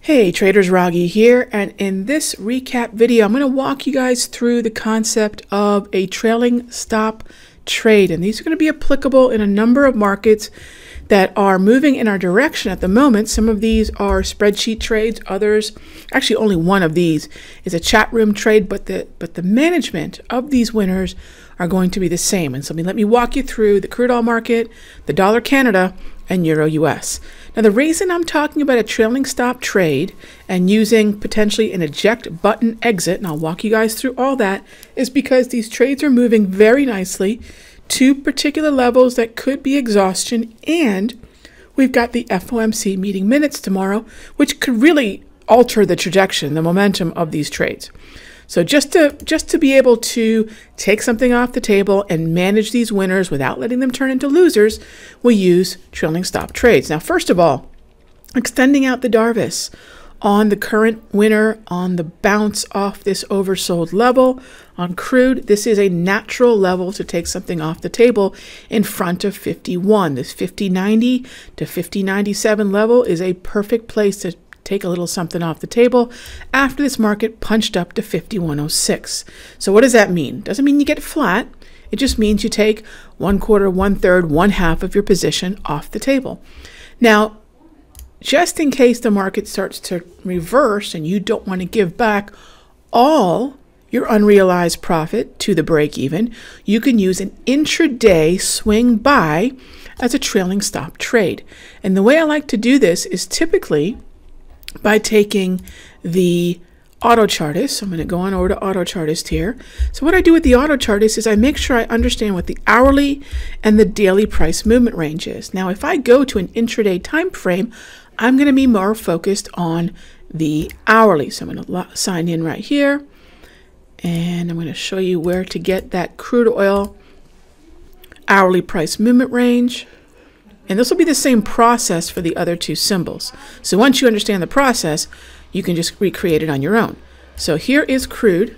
Hey traders, Raghee here, and in this recap video I'm going to walk you guys through the concept of a trailing stop trade, and these are going to be applicable in a number of markets that are moving in our direction at the moment. Some of these are spreadsheet trades, others, actually only one of these is a chat room trade, but the management of these winners are going to be the same. And so let me walk you through the crude oil market, the dollar Canada, and Euro US. Now, the reason I'm talking about a trailing stop trade and using potentially an eject button exit, and I'll walk you guys through all that, is because these trades are moving very nicely to particular levels that could be exhaustion, and we've got the FOMC meeting minutes tomorrow, which could really alter the trajectory, the momentum of these trades. So just to be able to take something off the table and manage these winners without letting them turn into losers, we use trailing stop trades. Now, first of all, extending out the Darvis on the current winner on the bounce off this oversold level on crude. This is a natural level to take something off the table in front of 51. This 50.90 to 50.97 level is a perfect place to take a little something off the table after this market punched up to 51.06. So what does that mean? Doesn't mean you get flat. It just means you take 1/4, 1/3, 1/2 of your position off the table. Now, just in case the market starts to reverse and you don't want to give back all your unrealized profit to the break even, you can use an intraday swing buy as a trailing stop trade. And the way I like to do this is typically by taking the auto chartist. So I'm going to go on over to auto chartist here. So what I do with the auto chartist is I make sure I understand what the hourly and the daily price movement range is. Now, if I go to an intraday time frame, I'm going to be more focused on the hourly. So I'm going to sign in right here, and I'm going to show you where to get that crude oil hourly price movement range. And this will be the same process for the other two symbols. So once you understand the process, you can just recreate it on your own. So here is crude.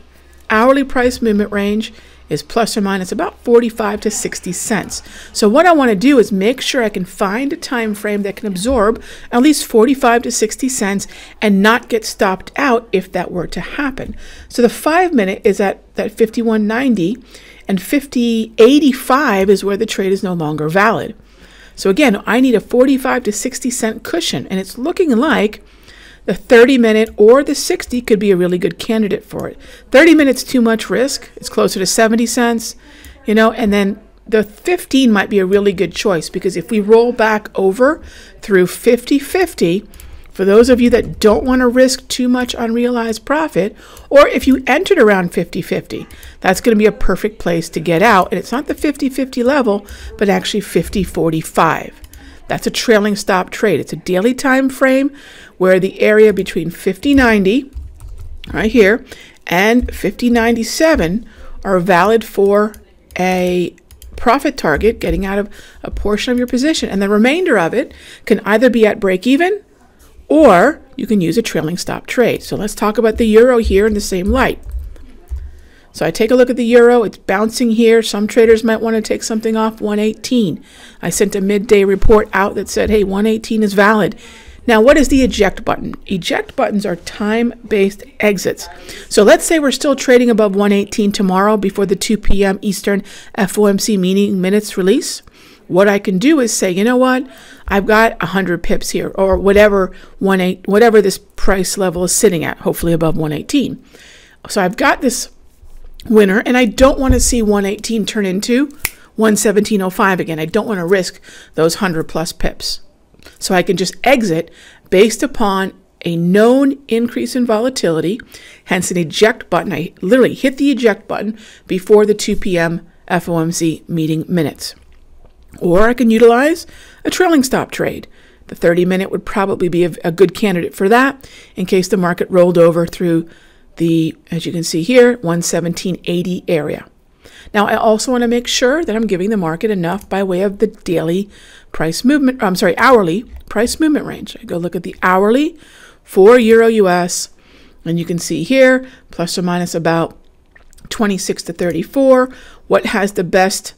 Hourly price movement range is plus or minus about 45 to 60 cents. So what I want to do is make sure I can find a time frame that can absorb at least 45 to 60 cents and not get stopped out if that were to happen. So the 5-minute is at that 51.90, and 50.85 is where the trade is no longer valid. So again, I need a 45 to 60 cent cushion, and it's looking like the 30-minute or the 60 could be a really good candidate for it. 30 minutes too much risk. It's closer to 70 cents, you know, and then the 15 might be a really good choice, because if we roll back over through 50.50, for those of you that don't want to risk too much unrealized profit, or if you entered around 50.50, that's going to be a perfect place to get out. And it's not the 50.50 level, but actually 50.45. That's a trailing stop trade. It's a daily time frame where the area between 50.90 right here and 50.97 are valid for a profit target, getting out of a portion of your position. And the remainder of it can either be at break even, or you can use a trailing stop trade. So let's talk about the euro here in the same light. So I take a look at the euro. It's bouncing here. Some traders might want to take something off 118. I sent a midday report out that said, hey, 118 is valid. Now, what is the eject button? Eject buttons are time-based exits. So let's say we're still trading above 118 tomorrow before the 2 p.m. Eastern FOMC meeting minutes release. What I can do is say, you know what, I've got 100 pips here, or whatever this price level is sitting at, hopefully above 118. So I've got this winner, and I don't want to see 118 turn into 117.05 again. I don't want to risk those 100 plus pips. So I can just exit based upon a known increase in volatility, hence an eject button. I literally hit the eject button before the 2 p.m. FOMC meeting minutes. Or I can utilize a trailing stop trade. The 30-minute would probably be a good candidate for that in case the market rolled over through the, as you can see here, 117.80 area. Now, I also want to make sure that I'm giving the market enough by way of the daily price movement, hourly price movement range. I go look at the hourly for Euro US, and you can see here, plus or minus about 26 to 34. What has the best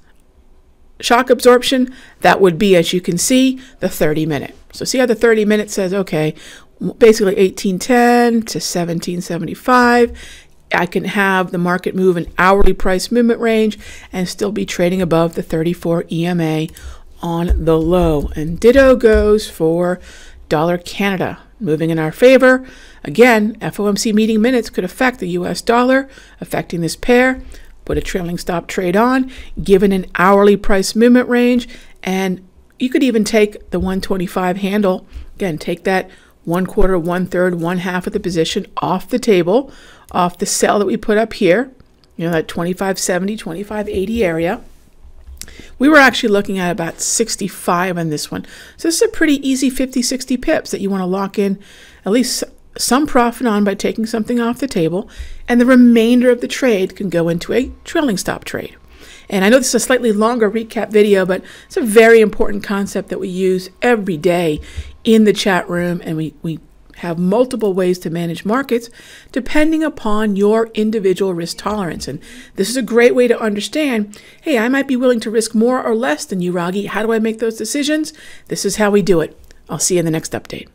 shock absorption? That would be, as you can see, the 30-minute. So see how the 30-minute says, okay, basically 1810 to 1775. I can have the market move an hourly price movement range and still be trading above the 34 EMA on the low. And ditto goes for dollar Canada, moving in our favor. Again, FOMC meeting minutes could affect the US dollar, affecting this pair. Put a trailing stop trade on, given an hourly price movement range, and you could even take the 125 handle. Again, take that 1/4, 1/3, 1/2 of the position off the table, off the sell that we put up here, that 2570, 2580 area. We were actually looking at about 65 on this one. So this is a pretty easy 50, 60 pips that you want to lock in at least some profit on by taking something off the table, and the remainder of the trade can go into a trailing stop trade. And I know this is a slightly longer recap video, but it's a very important concept that we use every day in the chat room, and we have multiple ways to manage markets depending upon your individual risk tolerance. And this is a great way to understand, hey, I might be willing to risk more or less than you, Raghee. How do I make those decisions? This is how we do it. I'll see you in the next update.